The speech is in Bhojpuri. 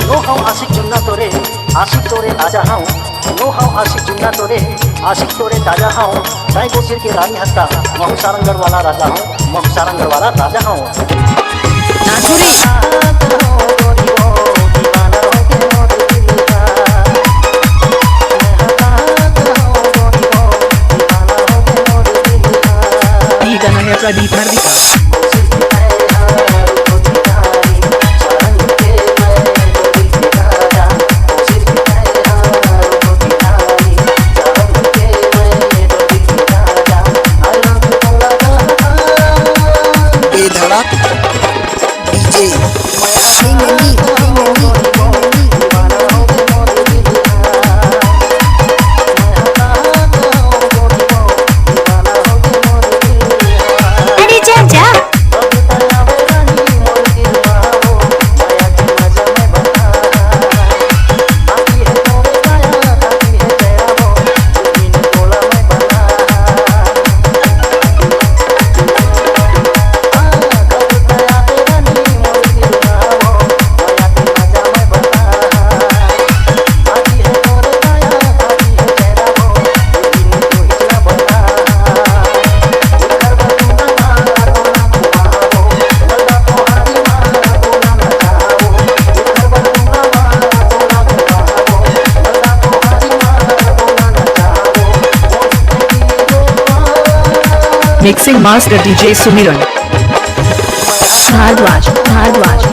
नो हाउ आशिक जुन्ना तोरे आशिक तोरे ताजा हाउ नो हाउ आशिक जुन्ना तोरे आशिक तोरे ताजा हाउ साई गोसिर के रानी हत्ता महु सारंगढ़ वाला राजा हूँ महु सारंगढ़ वाला राजा हूँ ये गाना है प्रदीप हार्दिक का। Mixing Master DJ Sumiran Bhardwaj